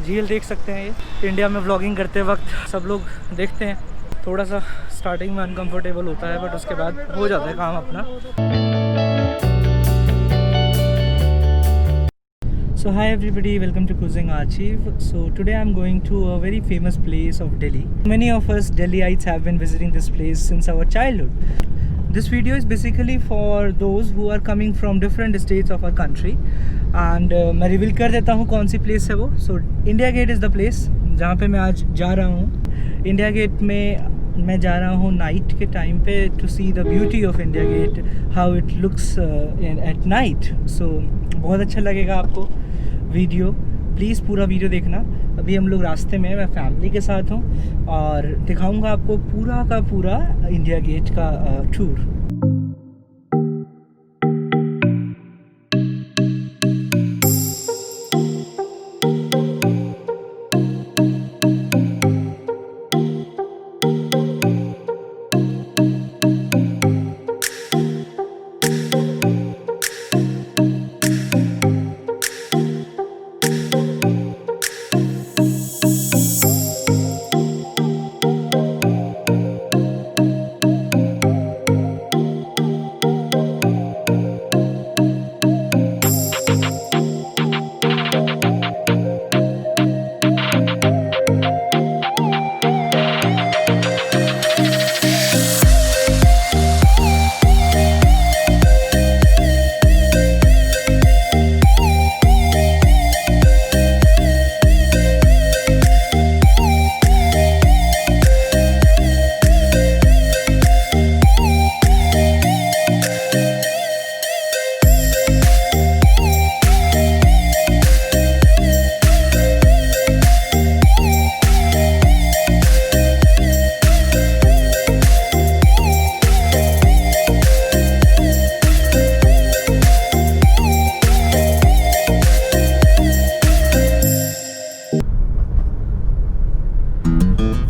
झील देख सकते हैं। ये इंडिया में व्लॉगिंग करते वक्त सब लोग देखते हैं, थोड़ा सा स्टार्टिंग में अनकंफर्टेबल होता है बट उसके बाद हो जाता है काम अपना। So hi everybody, welcome to Cruising Archive. So today I'm going to a very famous place of Delhi. Many of us Delhiites have been visiting this place since our childhood. This video is basically for those who are coming from different states of our country. And मैं reveal कर देता हूँ कौन सी place है वो। So India Gate is the place जहाँ पे मैं आज जा रहा हूँ। इंडिया गेट में मैं जा रहा हूँ नाइट के टाइम पे to see the beauty of India Gate, how it looks at night. So बहुत अच्छा लगेगा आपको वीडियो, प्लीज़ पूरा वीडियो देखना। अभी हम लोग रास्ते में हैं, मैं फैमिली के साथ हूँ और दिखाऊंगा आपको पूरा का पूरा इंडिया गेट का टूर।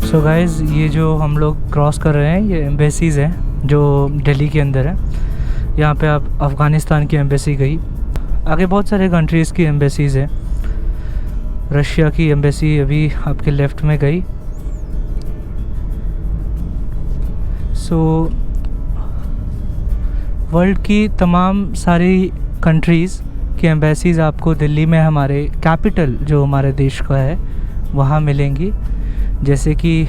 सो गाइज़, ये जो हम लोग क्रॉस कर रहे हैं ये एम्बेसीज़ हैं जो दिल्ली के अंदर है। यहाँ पे आप अफ़गानिस्तान की एम्बेसी गई, आगे बहुत सारे कंट्रीज़ की एम्बेसीज़ हैं। रशिया की एम्बेसी अभी आपके लेफ़्ट में गई। सो वर्ल्ड की तमाम सारी कंट्रीज़ की एम्बेसीज़ आपको दिल्ली में, हमारे कैपिटल जो हमारे देश का है, वहाँ मिलेंगी। जैसे कि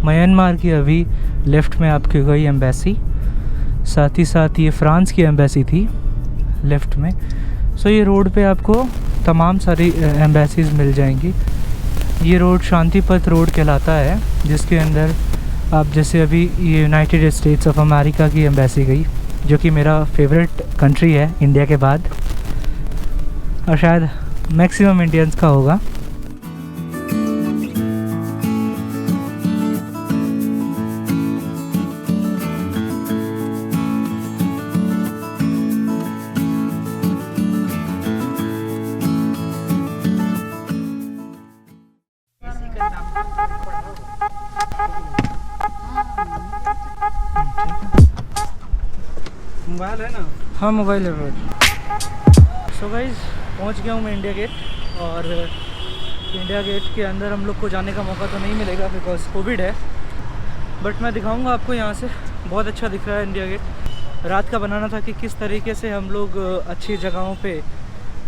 म्यांमार की अभी लेफ़्ट में आपकी गई एम्बेसी, साथ ही साथ ये फ्रांस की एम्बेसी थी लेफ़्ट में। सो ये रोड पे आपको तमाम सारी एम्बेसीज़ मिल जाएंगी। ये रोड शांति पथ रोड कहलाता है, जिसके अंदर आप जैसे अभी ये यूनाइटेड स्टेट्स ऑफ अमेरिका की एम्बेसी गई, जो कि मेरा फेवरेट कंट्री है इंडिया के बाद और शायद मैक्सिमम इंडियंस का होगा। मोबाइल है ना? हाँ, मोबाइल है भाई। सो गाइस, पहुंच गया हूँ मैं इंडिया गेट। और इंडिया गेट के अंदर हम लोग को जाने का मौका तो नहीं मिलेगा बिकॉज कोविड है, बट मैं दिखाऊंगा आपको यहाँ से। बहुत अच्छा दिख रहा है इंडिया गेट। रात का बनाना था कि किस तरीके से हम लोग अच्छी जगहों पे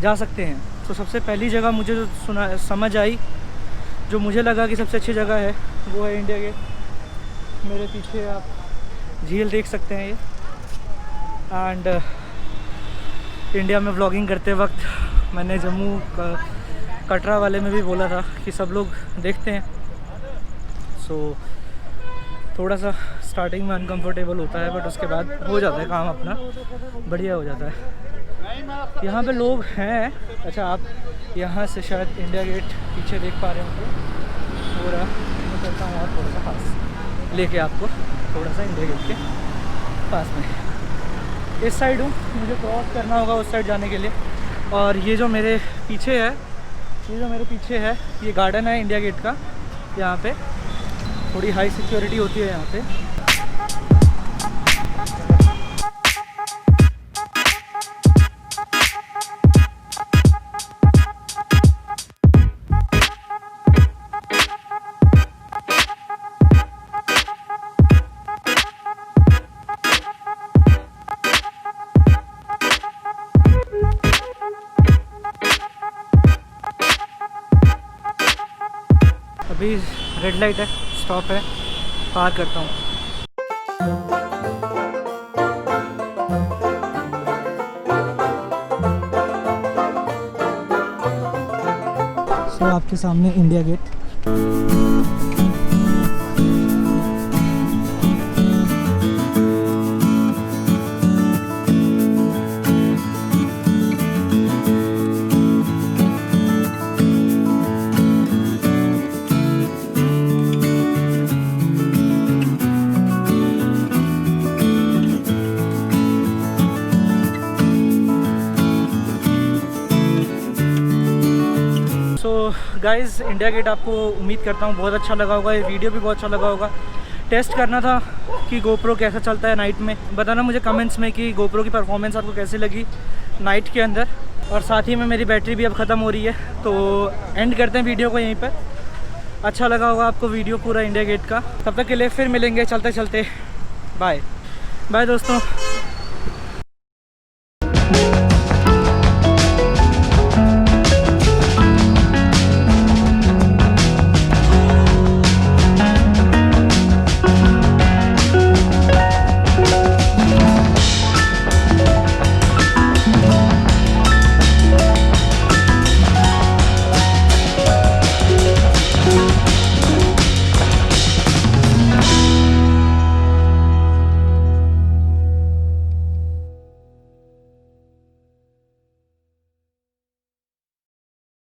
जा सकते हैं। तो सबसे पहली जगह मुझे जो समझ आई, जो मुझे लगा कि सबसे अच्छी जगह है, वो है इंडिया गेट। मेरे पीछे आप झील देख सकते हैं ये। एंड इंडिया में व्लॉगिंग करते वक्त मैंने जम्मू कटरा वाले में भी बोला था कि सब लोग देखते हैं। सो थोड़ा सा स्टार्टिंग में अनकंफर्टेबल होता है बट उसके बाद हो जाता है काम अपना, बढ़िया हो जाता है। यहाँ पे लोग हैं। अच्छा, आप यहाँ से शायद इंडिया गेट पीछे देख पा रहे होंगे। पूरा मैं करता हूँ और थोड़ा सा पास लेके आपको, थोड़ा सा इंडिया गेट के पास में। इस साइड हूँ, मुझे क्रॉस करना होगा उस साइड जाने के लिए। और ये जो मेरे पीछे है, ये गार्डन है इंडिया गेट का। यहाँ पे थोड़ी हाई सिक्योरिटी होती है यहाँ पे। अभी रेड लाइट है, स्टॉप है, पार करता हूँ। सो आपके सामने India Gate. Guys India Gate आपको उम्मीद करता हूँ बहुत अच्छा लगा होगा, ये वीडियो भी बहुत अच्छा लगा होगा। टेस्ट करना था कि गोप्रो कैसा चलता है नाइट में, बताना मुझे कमेंट्स में कि गोप्रो की परफॉर्मेंस आपको कैसी लगी नाइट के अंदर। और साथ ही में मेरी बैटरी भी अब ख़त्म हो रही है, तो एंड करते हैं वीडियो को यहीं पर। अच्छा लगा होगा आपको वीडियो पूरा इंडिया गेट का। तब तक के लिए फिर मिलेंगे चलते चलते। बाय बाय दोस्तों।